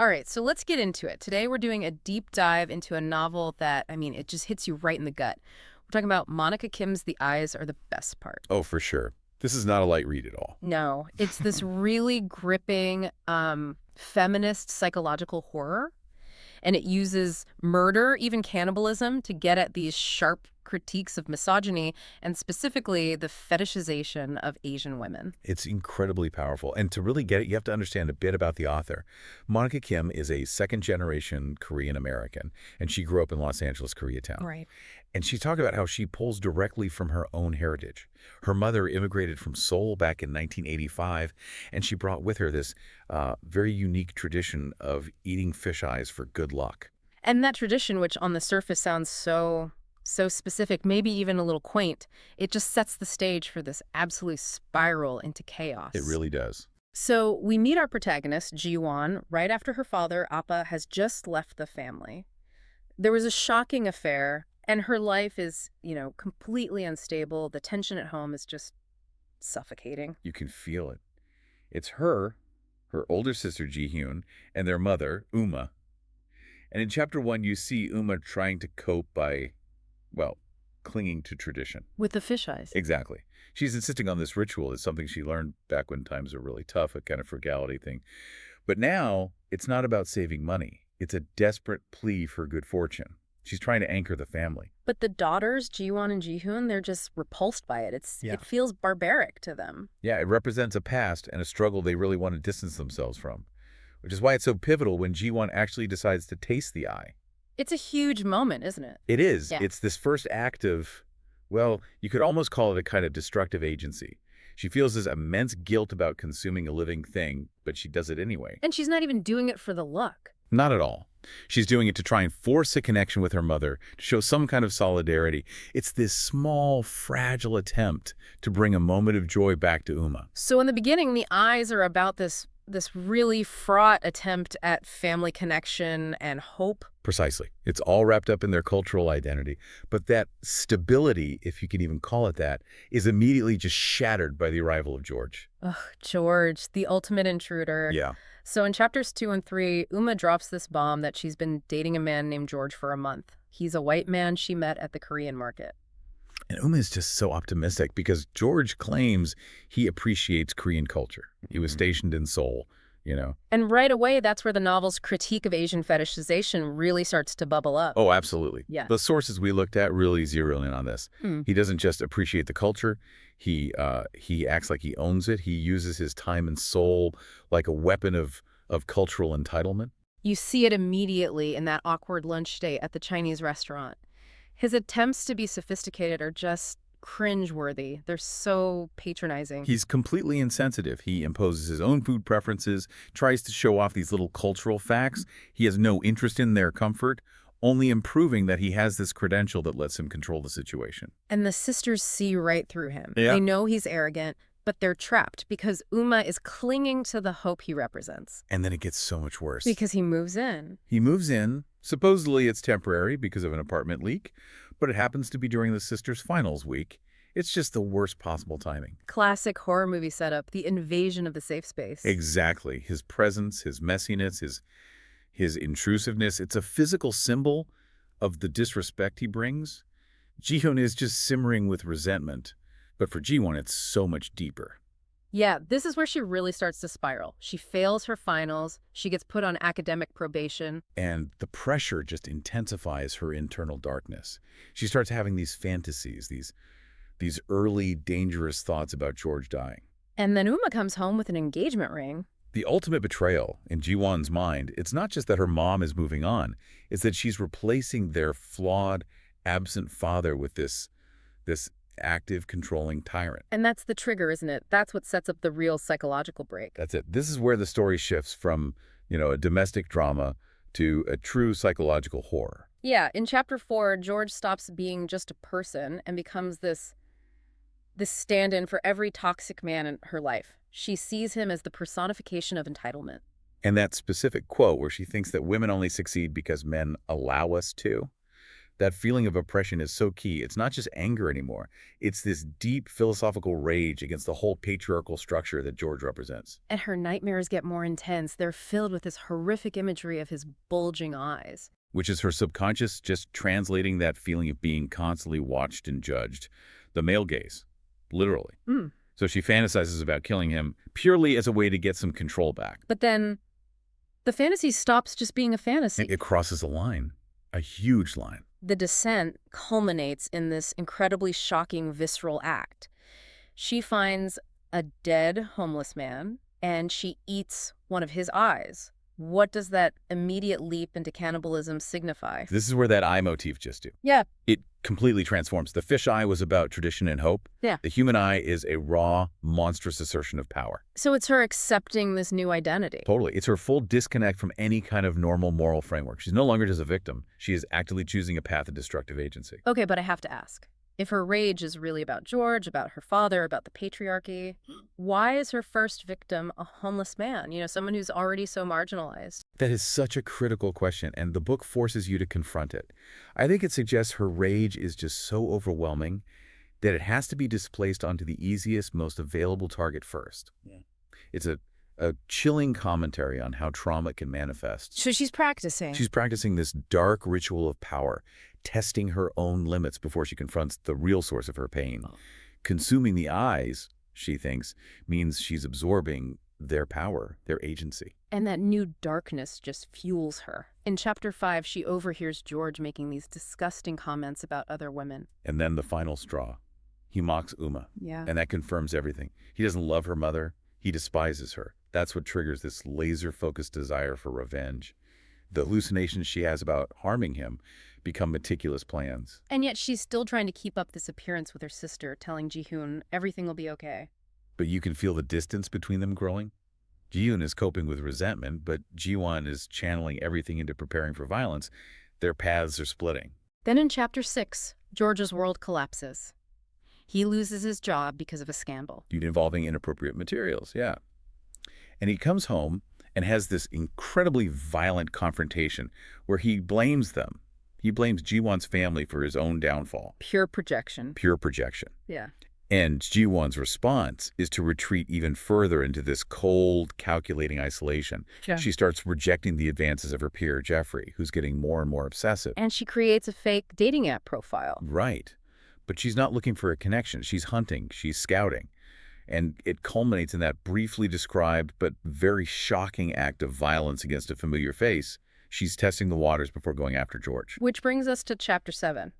All right, so let's get into it. Today we're doing a deep dive into a novel that, it just hits you right in the gut. We're talking about Monica Kim's The Eyes Are the Best Part. Oh, for sure. This is not a light read at all. No, it's this really gripping feminist psychological horror, and it uses murder, even cannibalism, to get at these sharp critiques of misogyny and specifically the fetishization of Asian women. It's incredibly powerful. And to really get it, you have to understand a bit about the author. Monica Kim is a second-generation Korean American, and she grew up in Los Angeles, Koreatown. Right. And she talked about how she pulls directly from her own heritage. Her mother immigrated from Seoul back in 1985, and she brought with her this very unique tradition of eating fish eyes for good luck. And that tradition, which on the surface sounds so specific, maybe even a little quaint, it just sets the stage for this absolute spiral into chaos. It really does. So we meet our protagonist, Ji-won, right after her father, Appa, has just left the family. There was a shocking affair, and her life is, completely unstable. The tension at home is just suffocating. You can feel it. It's her older sister Ji-hyun, and their mother, Uma. And in chapter 1, you see Uma trying to cope by, well, clinging to tradition. With the fish eyes. Exactly. She's insisting on this ritual. It's something she learned back when times were really tough, a kind of frugality thing. But now, it's not about saving money. It's a desperate plea for good fortune. She's trying to anchor the family. But the daughters, Ji-won and Ji-hyun, they're just repulsed by it. It feels barbaric to them. Yeah, it represents a past and a struggle they really want to distance themselves from, which is why it's so pivotal when Ji-won actually decides to taste the eye. It's a huge moment, isn't it? It is. Yeah. It's this first act of, well, you could almost call it a kind of destructive agency. She feels this immense guilt about consuming a living thing, but she does it anyway. And she's not even doing it for the luck. Not at all. She's doing it to try and force a connection with her mother, to show some kind of solidarity. It's this small, fragile attempt to bring a moment of joy back to Uma. So in the beginning, the eyes are about this really fraught attempt at family connection and hope. Precisely. It's all wrapped up in their cultural identity. But that stability, if you can even call it that, is immediately just shattered by the arrival of George. Ugh, George, the ultimate intruder. Yeah. So in chapters 2 and 3, Uma drops this bomb that she's been dating a man named George for a month. He's a white man she met at the Korean market. And Uma is just so optimistic because George claims he appreciates Korean culture. He was stationed in Seoul, And right away, that's where the novel's critique of Asian fetishization really starts to bubble up. Oh, absolutely. Yeah. The sources we looked at really zero in on this. Hmm. He doesn't just appreciate the culture. He acts like he owns it. He uses his time in Seoul like a weapon of cultural entitlement. You see it immediately in that awkward lunch date at the Chinese restaurant. His attempts to be sophisticated are just cringeworthy. They're so patronizing. He's completely insensitive. He imposes his own food preferences, tries to show off these little cultural facts. He has no interest in their comfort, only improving that he has this credential that lets him control the situation. And the sisters see right through him. Yeah. They know he's arrogant, but they're trapped because Uma is clinging to the hope he represents. And then it gets so much worse. Because he moves in. He moves in. Supposedly it's temporary because of an apartment leak, but it happens to be during the sisters' finals week. It's just the worst possible timing. Classic horror movie setup, the invasion of the safe space. Exactly. His presence, his messiness, his intrusiveness, it's a physical symbol of the disrespect he brings. Ji-hyun is just simmering with resentment, but for Ji-won it's so much deeper. Yeah, this is where she really starts to spiral. She fails her finals, she gets put on academic probation. And the pressure just intensifies her internal darkness. She starts having these fantasies, these early dangerous thoughts about George dying. And then Uma comes home with an engagement ring. The ultimate betrayal in Ji-won's mind, it's not just that her mom is moving on, it's that she's replacing their flawed, absent father with this active, controlling tyrant. And that's the trigger, isn't it? That's what sets up the real psychological break. That's it. This is where the story shifts from, a domestic drama to a true psychological horror. Yeah, in chapter 4, George stops being just a person and becomes this stand-in for every toxic man in her life. She sees him as the personification of entitlement. And that specific quote where she thinks that women only succeed because men allow us to, That feeling of oppression is so key. It's not just anger anymore. It's this deep philosophical rage against the whole patriarchal structure that George represents. And her nightmares get more intense. They're filled with this horrific imagery of his bulging eyes. Which is her subconscious just translating that feeling of being constantly watched and judged. The male gaze, literally. Mm. So she fantasizes about killing him purely as a way to get some control back. But then the fantasy stops just being a fantasy. It crosses a line, a huge line. The descent culminates in this incredibly shocking, visceral act. She finds a dead homeless man, and she eats one of his eyes. What does that immediate leap into cannibalism signify? This is where that eye motif just do. Yeah. It completely transforms. The fish eye was about tradition and hope. Yeah. The human eye is a raw, monstrous assertion of power. So it's her accepting this new identity. Totally. It's her full disconnect from any kind of normal moral framework. She's no longer just a victim. She is actively choosing a path of destructive agency. Okay, but I have to ask. If her rage is really about George, about her father, about the patriarchy, why is her first victim a homeless man? Someone who's already so marginalized. That is such a critical question, and the book forces you to confront it. I think it suggests her rage is just so overwhelming that it has to be displaced onto the easiest, most available target first. Yeah. It's a chilling commentary on how trauma can manifest. So she's practicing. She's practicing this dark ritual of power, testing her own limits before she confronts the real source of her pain. Oh. Consuming the eyes, she thinks, means she's absorbing their power, their agency. And that new darkness just fuels her. In Chapter 5, she overhears George making these disgusting comments about other women. And then the final straw. He mocks Uma. Yeah. And that confirms everything. He doesn't love her mother. He despises her. That's what triggers this laser-focused desire for revenge. The hallucinations she has about harming him become meticulous plans. And yet she's still trying to keep up this appearance with her sister, telling Ji-hoon everything will be okay. But you can feel the distance between them growing. Ji-hoon is coping with resentment, but Ji-won is channeling everything into preparing for violence. Their paths are splitting. Then in Chapter 6, George's world collapses. He loses his job because of a scandal. Involving inappropriate materials, yeah. And he comes home and has this incredibly violent confrontation where he blames them. He blames Ji-won's family for his own downfall. Pure projection. Pure projection. Yeah. And Ji-won's response is to retreat even further into this cold, calculating isolation. Yeah. She starts rejecting the advances of her peer, Jeffrey, who's getting more and more obsessive. And she creates a fake dating app profile. Right. But she's not looking for a connection. She's hunting. She's scouting. And it culminates in that briefly described but very shocking act of violence against a familiar face. She's testing the waters before going after George. Which brings us to Chapter 7.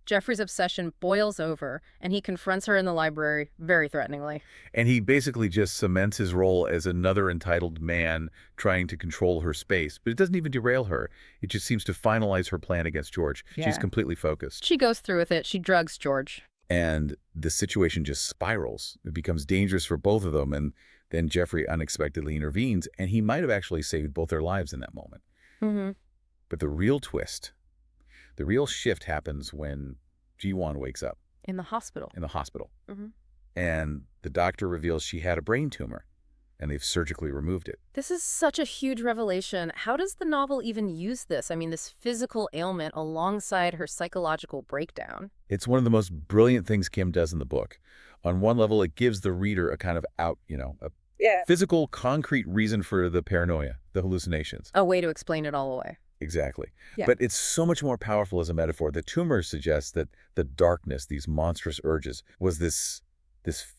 Jeffrey's obsession boils over, and he confronts her in the library very threateningly. And he basically just cements his role as another entitled man trying to control her space. But it doesn't even derail her. It just seems to finalize her plan against George. Yeah. She's completely focused. She goes through with it. She drugs George. And the situation just spirals. It becomes dangerous for both of them. And then Jeffrey unexpectedly intervenes, and he might have actually saved both their lives in that moment. Mm-hmm. But the real twist, the real shift happens when Ji-won wakes up. In the hospital. In the hospital. Mm-hmm. And the doctor reveals she had a brain tumor, and they've surgically removed it. This is such a huge revelation. How does the novel even use this? I mean, this physical ailment alongside her psychological breakdown. It's one of the most brilliant things Kim does in the book. On one level, it gives the reader a kind of physical, concrete reason for the paranoia, the hallucinations. A way to explain it all away. Exactly. Yeah. But it's so much more powerful as a metaphor. The tumor suggests that the darkness, these monstrous urges, was this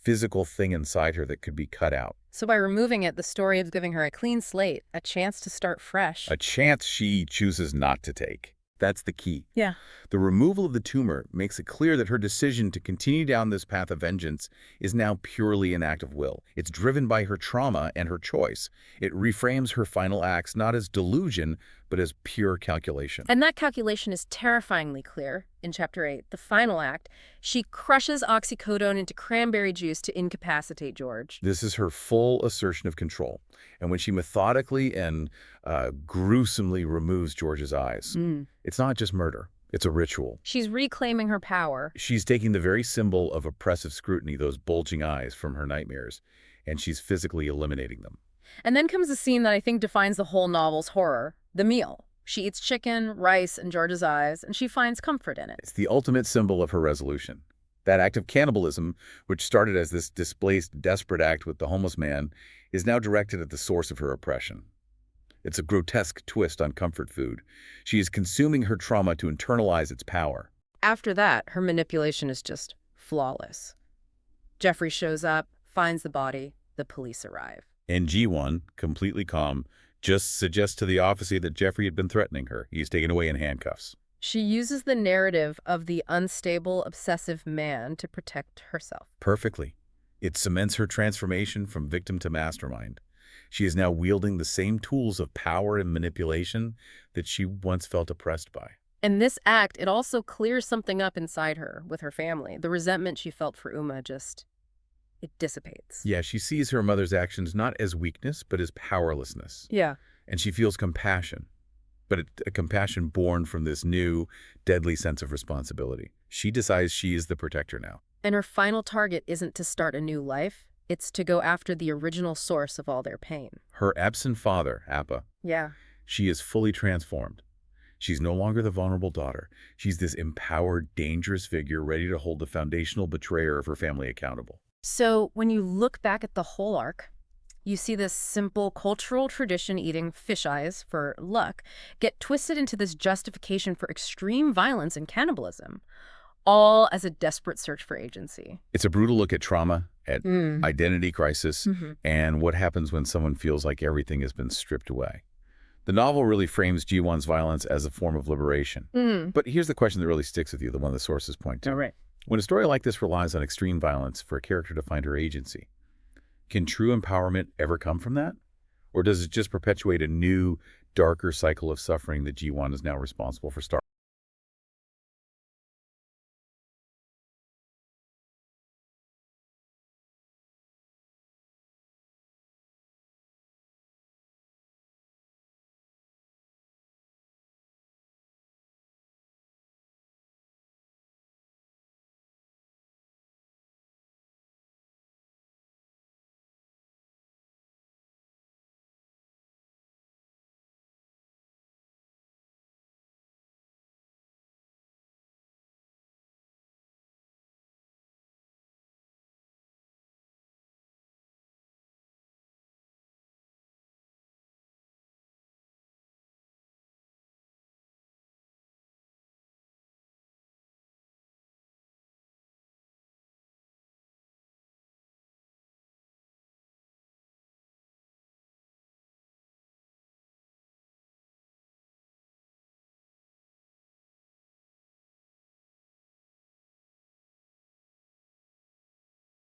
physical thing inside her that could be cut out. So by removing it, the story is giving her a clean slate, a chance to start fresh. A chance she chooses not to take. That's the key. Yeah. The removal of the tumor makes it clear that her decision to continue down this path of vengeance is now purely an act of will. It's driven by her trauma and her choice. It reframes her final acts not as delusion, but as pure calculation. And that calculation is terrifyingly clear in Chapter 8, the final act. She crushes oxycodone into cranberry juice to incapacitate George. This is her full assertion of control. And when she methodically and gruesomely removes George's eyes, it's not just murder. It's a ritual. She's reclaiming her power. She's taking the very symbol of oppressive scrutiny, those bulging eyes, from her nightmares, and she's physically eliminating them. And then comes a scene that I think defines the whole novel's horror, the meal. She eats chicken, rice, and George's eyes, and she finds comfort in it. It's the ultimate symbol of her resolution. That act of cannibalism, which started as this displaced, desperate act with the homeless man, is now directed at the source of her oppression. It's a grotesque twist on comfort food. She is consuming her trauma to internalize its power. After that, her manipulation is just flawless. Jeffrey shows up, finds the body, the police arrive. And G1, completely calm, just suggests to the officer that Jeffrey had been threatening her. He's taken away in handcuffs. She uses the narrative of the unstable, obsessive man to protect herself. Perfectly. It cements her transformation from victim to mastermind. She is now wielding the same tools of power and manipulation that she once felt oppressed by. In this act, it also clears something up inside her with her family. The resentment she felt for Uma it dissipates. Yeah, she sees her mother's actions not as weakness, but as powerlessness. Yeah. And she feels compassion, but a compassion born from this new, deadly sense of responsibility. She decides she is the protector now. And her final target isn't to start a new life. It's to go after the original source of all their pain. Her absent father, Appa, Yeah. she is fully transformed. She's no longer the vulnerable daughter. She's this empowered, dangerous figure ready to hold the foundational betrayer of her family accountable. So when you look back at the whole arc, you see this simple cultural tradition eating fish eyes for luck get twisted into this justification for extreme violence and cannibalism, all as a desperate search for agency. It's a brutal look at trauma, at identity crisis, Mhm. and what happens when someone feels like everything has been stripped away. The novel really frames Ji-won's violence as a form of liberation. But here's the question that really sticks with you, the one the sources point to. All right. When a story like this relies on extreme violence for a character to find her agency, can true empowerment ever come from that? Or does it just perpetuate a new, darker cycle of suffering that Ji-won is now responsible for starting?